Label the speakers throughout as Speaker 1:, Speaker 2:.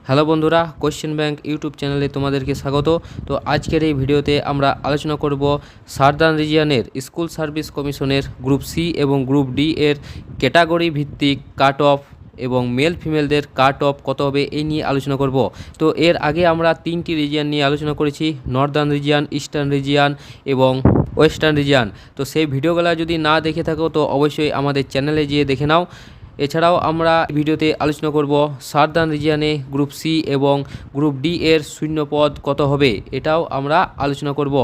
Speaker 1: Hello বন্ধুরা, question bank YouTube চ্যানেলে তোমাদেরকে স্বাগত। তো আজকের এই ভিডিওতে আমরা আলোচনা করব সার্দার্ন রিজিয়নের স্কুল সার্ভিস কমিশনের গ্রুপ সি এবং গ্রুপ ডি এর ক্যাটাগরি ভিত্তিক কাট অফ এবং মেল ফিমেলদের কাট অফ কত হবে এই নিয়ে আলোচনা করব। তো এর আগে আমরা তিনটি রিজিয়ন নিয়ে আলোচনা করেছি, নর্দার্ন রিজিয়ন, ইস্টার্ন রিজিয়ন এবং ওয়েস্টার্ন রিজিয়ন। তো সেই ভিডিওগুলো যদি না দেখে থাকো তো অবশ্যই আমাদের চ্যানেলে গিয়ে দেখে নাও। এছাড়াও আমরা ভিডিওতে আলোচনা করব সার্দার্ন রিজিয়নে গ্রুপ সি এবং গ্রুপ ডি এর শূন্যপদ কত হবে, এটাও আমরা আলোচনা করব।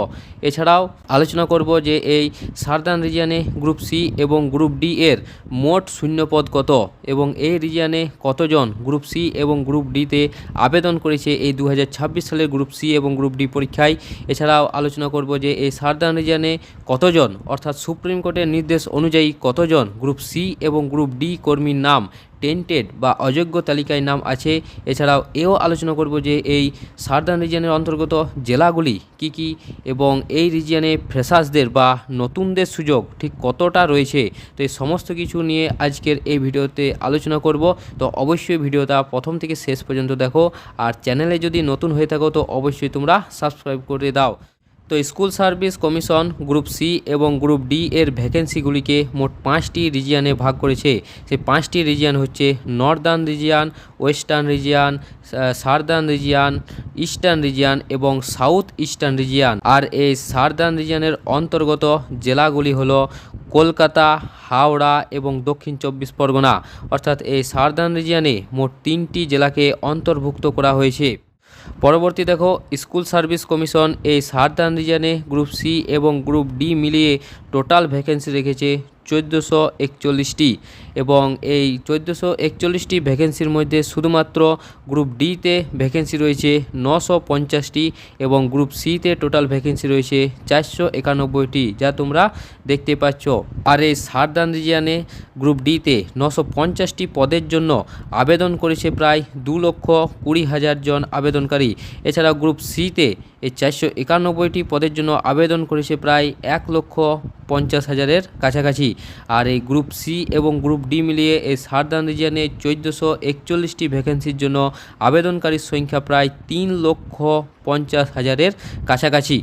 Speaker 1: এছাড়াও আলোচনা করব যে এই সার্দার্ন রিজিয়নে গ্রুপ সি এবং গ্রুপ ডি এর মোট শূন্যপদ কত এবং এই রিজিয়নে কতজন গ্রুপ সি এবং গ্রুপ ডিতে আবেদন করেছে এই 2026 সালের গ্রুপ সি এবং গ্রুপ ডি পরীক্ষায়। এছাড়াও আলোচনা করব যে এই সার্দার্ন রিজিয়নে কতজন, অর্থাৎ সুপ্রিম কোর্টের নির্দেশ অনুযায়ী কতজন গ্রুপ সি এবং গ্রুপ ডি কর্মীর নাম টেন্টেড বা অযোগ্য তালিকায় নাম আছে। এছাড়াও এও আলোচনা করব যে এই সার্দার্ন রিজিয়নের অন্তর্গত জেলাগুলি কি কি এবং এই রিজিয়নে ফ্রেশার্সদের বা নতুনদের সুযোগ ঠিক কতটা রয়েছে। তো এই সমস্ত কিছু নিয়ে আজকের এই ভিডিওতে আলোচনা করব। তো অবশ্যই ভিডিওটা প্রথম থেকে শেষ পর্যন্ত দেখো, আর চ্যানেলে যদি নতুন হয়ে থাকো তো অবশ্যই তোমরা সাবস্ক্রাইব করে দাও। তো school service commission group C এবং গ্রুপ ডি এর ভ্যাকেন্সিগুলিকে মোট 5টি রিজিয়নে ভাগ করেছে। সেই 5টি রিজিয়ন হচ্ছে Northern region, western region, সার্দার্ন region, eastern region এবং সাউথ ইস্টার্ন রিজিয়ন। আর এই সার্দার্ন রিজিয়নের অন্তর্গত জেলাগুলি হলো কলকাতা, হাওড়া এবং দক্ষিণ 24 পরগনা। অর্থাৎ এই সার্দার্ন রিজিয়নে মোট 3টি জেলাকে অন্তর্ভুক্ত করা হয়েছে। পরবর্তী দেখো, স্কুল সার্ভিস কমিশন এই সার্দার্ন রিজিয়নে গ্রুপ সি এবং গ্রুপ ডি মিলিয়ে টোটাল ভ্যাকেন্সি রেখেছে 1441টি এবং এই 1441টি ভ্যাকেন্সির মধ্যে শুধুমাত্র গ্রুপ ডিতে ভ্যাকেন্সি রয়েছে 950টি এবং গ্রুপ সিতে টোটাল ভ্যাকেন্সি রয়েছে 491টি, যা তোমরা দেখতে পাচ্ছ। আর এই সার্দার্ন রিজিয়নে গ্রুপ ডিতে 950টি পদের জন্য আবেদন করেছে প্রায় 2,20,000 জন আবেদনকারী। এছাড়া গ্রুপ সিতে এই 491টি পদের জন্য আবেদন করেছে প্রায় 1,50,000-এর কাছাকাছি। আর এই গ্রুপ সি এবং গ্রুপ ডি মিলিয়ে এই সার্দার্ন রিজিয়নে 1441টি ভ্যাকেন্সির জন্য আবেদনকারীর সংখ্যা প্রায় 3,50,000-এর কাছাকাছি।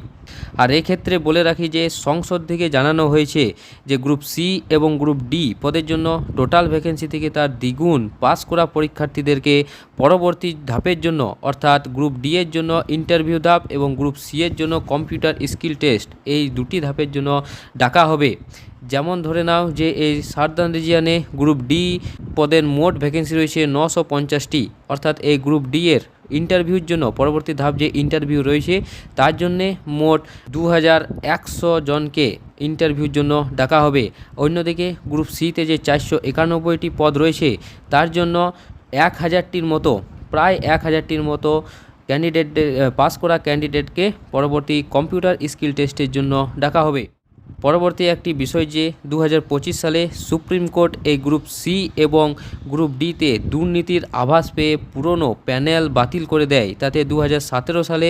Speaker 1: আর এক্ষেত্রে বলে রাখি যে সংসদ থেকে জানানো হয়েছে যে গ্রুপ সি এবং গ্রুপ ডি পদের জন্য টোটাল ভ্যাকেন্সি থেকে তার দ্বিগুণ পাস করা পরীক্ষার্থীদেরকে পরবর্তী ধাপের জন্য, অর্থাৎ গ্রুপ ডি এর জন্য ইন্টারভিউ ধাপ এবং গ্রুপ সি এর জন্য কম্পিউটার স্কিল টেস্ট, এই দুটি ধাপের জন্য ডাকা হবে। যেমন ধরে নাও যে এই সার্দার্ন রিজিয়নে গ্রুপ ডি পদের মোট ভ্যাকেন্সি রয়েছে 950টি, অর্থাৎ এই গ্রুপ ডি এর ইন্টারভিউর জন্য পরবর্তী ধাপ যে ইন্টারভিউ রয়েছে তার জন্যে মোট 2100 জনকে ইন্টারভিউর জন্য ডাকা হবে। অন্যদিকে গ্রুপ সিতে যে 491টি পদ রয়েছে তার জন্য 1000টির মতো, প্রায় 1000টির মতো ক্যান্ডিডেটদের পাস করা ক্যান্ডিডেটকে পরবর্তী কম্পিউটার স্কিল টেস্টের জন্য ডাকা হবে। পরবর্তী একটি বিষয় যে 2025 সালে সুপ্রিম কোর্ট এই গ্রুপ সি এবং গ্রুপ ডিতে দুর্নীতির আভাস পেয়ে পুরনো প্যানেল বাতিল করে দেয়। তাতে 2017 সালে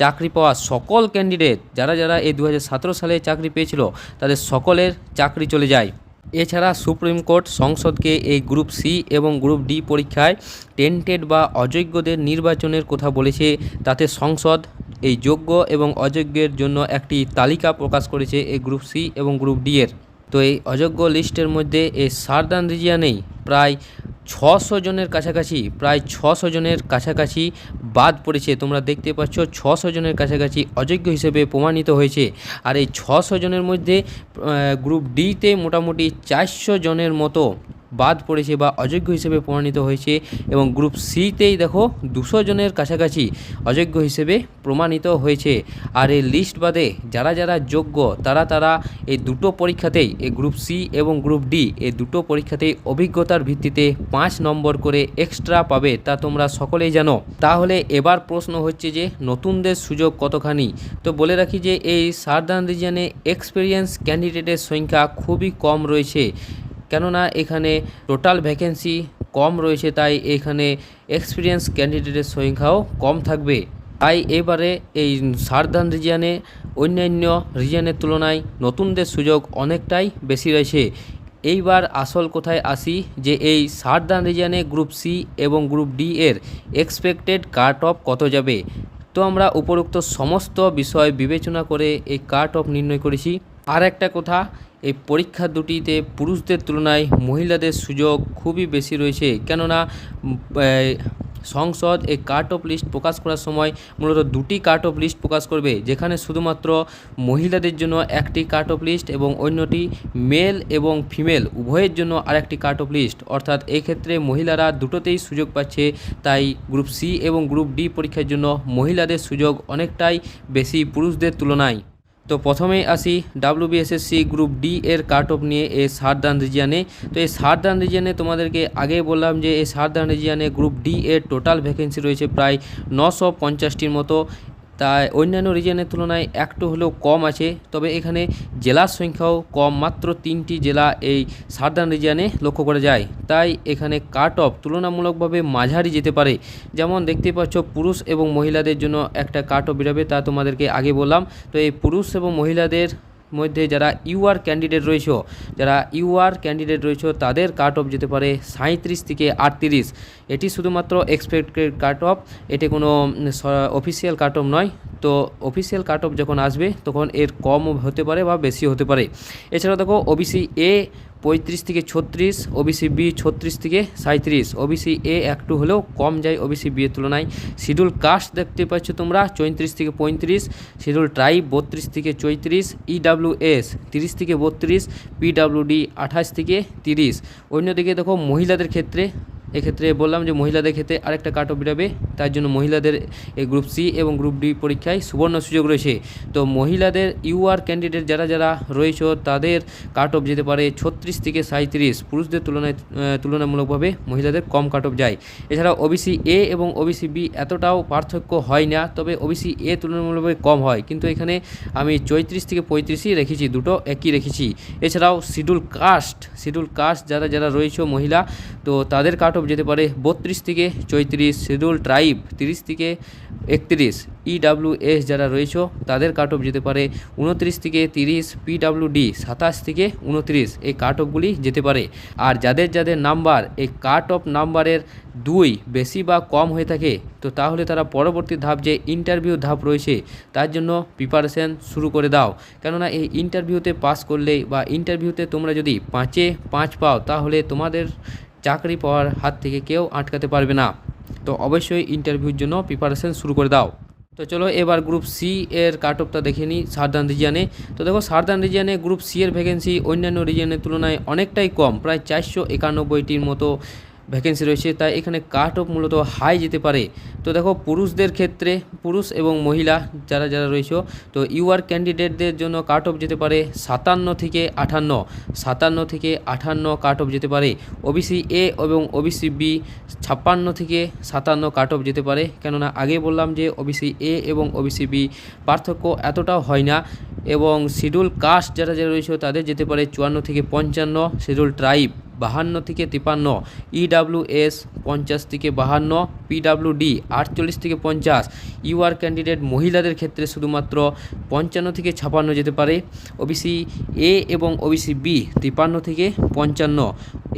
Speaker 1: চাকরি পাওয়া সকল ক্যান্ডিডেট যারা যারা এই 2017 সালে চাকরি পেয়েছিল তাদের সকলের চাকরি চলে যায়। এছাড়া সুপ্রিম কোর্ট সংসদকে এই গ্রুপ সি এবং গ্রুপ ডি পরীক্ষায় টেন্টেড বা অযোগ্যদের নির্বাচনের কথা বলেছে। তাতে সংসদ এই যোগ্য এবং অযোগ্যের জন্য একটি তালিকা প্রকাশ করেছে এই গ্রুপ সি এবং গ্রুপ ডি এর। তো এই অযোগ্য লিস্টের মধ্যে এই সার্দার্ন রিজিয়নেই প্রায় 600 জনের কাছাকাছি বাদ পড়েছে। তোমরা দেখতে পাচ্ছ 600 জনের কাছাকাছি অযোগ্য হিসেবে প্রমাণিত হয়েছে। আর এই 600 জনের মধ্যে গ্রুপ ডিতে মোটামুটি 400 জনের মতো বাদ পড়েছে বা অযোগ্য হিসেবে প্রমাণিত হয়েছে এবং গ্রুপ সিতেই দেখো 200 জনের কাছাকাছি অযোগ্য হিসেবে প্রমাণিত হয়েছে। আর এই লিস্ট বাদে যারা যারা যোগ্য তারা এই দুটো পরীক্ষাতেই, এই গ্রুপ সি এবং গ্রুপ ডি এই দুটো পরীক্ষাতেই অভিজ্ঞতার ভিত্তিতে 5 নম্বর করে এক্সট্রা পাবে, তা তোমরা সকলেই জানো। তাহলে এবার প্রশ্ন হচ্ছে যে নতুনদের সুযোগ কতখানি। তো বলে রাখি যে এই সার্দার্ন রিজিয়নে এক্সপিরিয়েন্স ক্যান্ডিডেটের সংখ্যা খুবই কম রয়েছে, কেননা এখানে টোটাল ভ্যাকেন্সি কম রয়েছে, তাই এখানে এক্সপিরিয়েন্স ক্যান্ডিডেটের সংখ্যাও কম থাকবে। তাই এবারে এই সার্দার্ন রিজিয়নে অন্যান্য রিজিয়নের তুলনায় নতুনদের সুযোগ অনেকটাই বেশি রয়েছে। এইবার আসল কথায় আসি যে এই সাউদার্ন রিজিয়নে গ্রুপ সি এবং গ্রুপ ডি এর এক্সপেক্টেড কাট অফ কত যাবে। তো আমরা উপরোক্ত সমস্ত বিষয় বিবেচনা করে এই কাট অফ নির্ণয় করেছি। আর একটা কথা, এই পরীক্ষা দুটিতে পুরুষদের তুলনায় মহিলাদের সুযোগ খুবই বেশি রয়েছে, কেননা সংসদ এই কাট অফ লিস্ট প্রকাশ করার সময় মূলত দুটি কাট অফ লিস্ট প্রকাশ করবে, যেখানে শুধুমাত্র মহিলাদের জন্য একটি কাট অফ লিস্ট এবং অন্যটি মেল এবং ফিমেল উভয়ের জন্য আরেকটি কাট অফ লিস্ট। অর্থাৎ এই ক্ষেত্রে মহিলারা দুটোতেই সুযোগ পাচ্ছে, তাই গ্রুপ সি এবং গ্রুপ ডি পরীক্ষার জন্য মহিলাদের সুযোগ অনেকটাই বেশি পুরুষদের তুলনায়। তো প্রথমেই আসি WBSSC গ্রুপ ডি এর কাট অফ নিয়ে এই সাউদার্ন রিজিয়নে। তো এই সাউদার্ন রিজিয়নে তোমাদেরকে আগে বললাম যে এই সাউদার্ন রিজিয়নে গ্রুপ ডি এর টোটাল ভ্যাকেন্সি রয়েছে প্রায় 950টির মতো। তাই অন্যান্য রিজিয়নের তুলনায় একটু হলেও কম আছে, তবে এখানে জেলার সংখ্যাও কম, মাত্র 3টি জেলা এই সাউদার্ন রিজিয়নে লক্ষ্য করা যায়। তাই এখানে কাট অফ তুলনামূলকভাবে মাঝারি যেতে পারে। যেমন দেখতে পাচ্ছ পুরুষ এবং মহিলাদের জন্য একটা কাট অফ বেরোবে, তা তোমাদেরকে আগে বললাম। তো এই পুরুষ এবং মহিলাদের মধ্যে যারা ইউআর ক্যান্ডিডেট রয়েছে তাদের কাট অফ যেতে পারে 37 থেকে 38। এটি শুধুমাত্র এক্সপেক্টেড কাট অফ, এটি কোনো অফিসিয়াল কাট অফ নয়। তো অফিসিয়াল কাট অফ যখন আসবে তখন এর কম হতে পারে বা বেশি হতে পারে। এছাড়াও দেখো ওবিসি এ 35 থেকে 36, ওবিসি বি 36 থেকে 37, ওবিসি এ একটু হলেও কম যায় ওবিসি বি এর তুলনায়। শিডিউল কাস্ট দেখতে পাচ্ছ তোমরা 34 থেকে 35, শিডিউল ট্রাইব 32 থেকে 34, ইডাব্লিউএস 30 থেকে 32, পিডাব্লিউডি 28 থেকে 30। অন্যদিকে দেখো মহিলাদের ক্ষেত্রে, এক্ষেত্রে বললাম যে মহিলাদের ক্ষেত্রে আরেকটা কাট অফ বেরোবে, তার জন্য মহিলাদের এই গ্রুপ সি এবং গ্রুপ ডি পরীক্ষায় সুবর্ণ সুযোগ রয়েছে। তো মহিলাদের ইউআর ক্যান্ডিডেট যারা রয়েছে তাদের কাট অফ যেতে পারে 36 থেকে 37। পুরুষদের তুলনামূলকভাবে মহিলাদের কম কাট অফ যায়। এছাড়াও ওবিসি এ এবং ওবিসি বি এতটাও পার্থক্য হয় না, তবে ওবিসি এ তুলনামূলকভাবে কম হয়, কিন্তু এখানে আমি 34 থেকে 35ই রেখেছি, দুটো একই রেখেছি। এছাড়াও শিডিউল কাস্ট যারা রয়েছে মহিলা, তো তাদের কাট অফ যেতে পারে 32 থেকে 34, শিডিউল ট্রাইব 30 থেকে 31, ইডাব্লিউএস যারা রয়েছে তাদের কাট অফ যেতে পারে 29 থেকে 30, পিডাব্লিউডি 27 থেকে 29। এই কাট অফগুলি যেতে পারে। আর যাদের নাম্বার এই কাট অফ নাম্বারের 2 বেশি বা কম হয়ে থাকে, তো তাহলে তারা পরবর্তী ধাপ যে ইন্টারভিউ ধাপ রয়েছে তার জন্য প্রিপারেশন শুরু করে দাও। কেননা এই ইন্টারভিউতে পাস করলে বা ইন্টারভিউতে তোমরা যদি 5-এ 5 পাও, তাহলে তোমাদের চাকরি পাওয়ার হাত থেকে কেউ আটকাতে পারবে না। তো অবশ্যই ইন্টারভিউর জন্য প্রিপারেশন শুরু করে দাও। তো চলো এবার গ্রুপ সি এর কাট অফটা দেখে নিই সাউদার্ন রিজিয়নে। তো দেখো সাউদার্ন রিজিয়নে গ্রুপ সি এর ভ্যাকেন্সি অন্যান্য রিজিয়নের তুলনায় অনেকটাই কম, প্রায় 491টির মতো ভ্যাকেন্সি রয়েছে, তাই এখানে কাট অফ মূলত হাই যেতে পারে। তো দেখো পুরুষদের ক্ষেত্রে, পুরুষ এবং মহিলা যারা রয়েছে, তো ইউআর ক্যান্ডিডেটদের জন্য কাট অফ যেতে পারে 57 থেকে 58 কাট অফ যেতে পারে। ওবিসি এ এবং ওবিসি বি 56 থেকে 57 কাট অফ যেতে পারে, কেননা আগে বললাম যে ওবিসি এ এবং ওবিসি বি পার্থক্য এতটাও হয় না। এবং শিডিউল কাস্ট যারা রয়েছে তাদের যেতে পারে 54 থেকে 55, শিডিউল ট্রাইব 52 থেকে 53, ইডাব্লিউএস 50 থেকে 52, পিডাব্লিউডি 48 থেকে 50। ইউআর ক্যান্ডিডেট মহিলাদের ক্ষেত্রে শুধুমাত্র 55 থেকে 56 যেতে পারে। ওবিসি এ এবং ওবিসি বি 53 থেকে 55,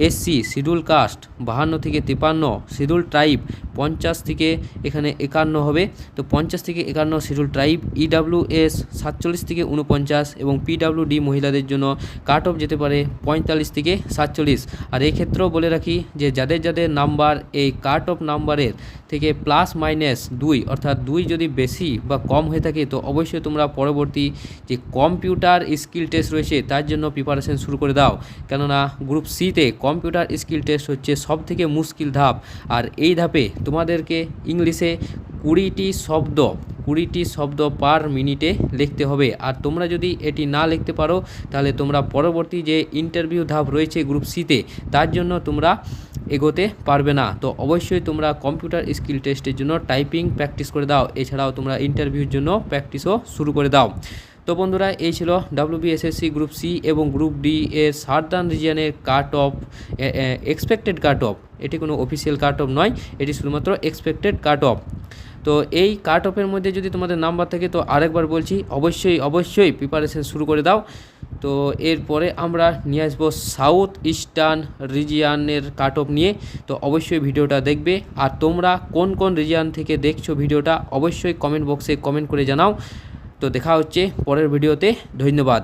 Speaker 1: এসসি শিডিউল কাস্ট 52 থেকে 53, শিডিউল ট্রাইব 50 থেকে এখানে 51 হবে, তো 50 থেকে 51 শিডিউল ট্রাইব। ইডাব্লিউএস 47 থেকে 49 এবং পিডাব্লিউডি মহিলাদের জন্য কাট অফ যেতে পারে 45 থেকে 47। আর এই ক্ষেত্রেও বলে রাখি যে যাদের নাম্বার এই কাট অফ নাম্বারের থেকে +- 2, অর্থাৎ 2 যদি বেশি বা কম হয়ে থাকে, তো অবশ্যই তোমরা পরবর্তী যে কম্পিউটার স্কিল টেস্ট রয়েছে তার জন্য প্রিপারেশন শুরু করে দাও। কেননা গ্রুপ সিতে কম্পিউটার স্কিল টেস্ট হচ্ছে সবথেকে মুশকিল ধাপ। আর এই ধাপে তোমাদেরকে ইংলিশে 20টি শব্দ পার মিনিটে লিখতে হবে। আর তোমরা যদি এটি না লিখতে পারো, তাহলে তোমরা পরবর্তী যে ইন্টারভিউ ধাপ রয়েছে গ্রুপ সিতে তার জন্য তোমরা এগোতে পারবে না। তো অবশ্যই তোমরা কম্পিউটার স্কিল টেস্টের জন্য টাইপিং প্র্যাকটিস করে দাও। এছাড়াও তোমরা ইন্টারভিউর জন্য প্র্যাকটিসও শুরু করে দাও। তো বন্ধুরা, এই ছিল WBSSC গ্রুপ সি এবং গ্রুপ ডি এর সাউদার্ন রিজিয়নের cut off, expected cut off. এটি কোনো অফিসিয়াল কাট অফ নয়, এটি শুধুমাত্র এক্সপেক্টেড কাট অফ। তো এই কাট অফের মধ্যে যদি তোমাদের নাম্বার থাকে, তো আরেকবার বলছি অবশ্যই প্রিপারেশন শুরু করে দাও। তো এরপরে আমরা নিয়ে আসবো সাউথ ইস্টার্ন রিজিয়ানের কাট অফ নিয়ে। তো অবশ্যই ভিডিওটা দেখবে। আর তোমরা কোন কোন রিজিয়ান থেকে দেখছো ভিডিওটা অবশ্যই কমেন্ট বক্সে কমেন্ট করে জানাও। তো দেখা হচ্ছে পরের ভিডিওতে। ধন্যবাদ।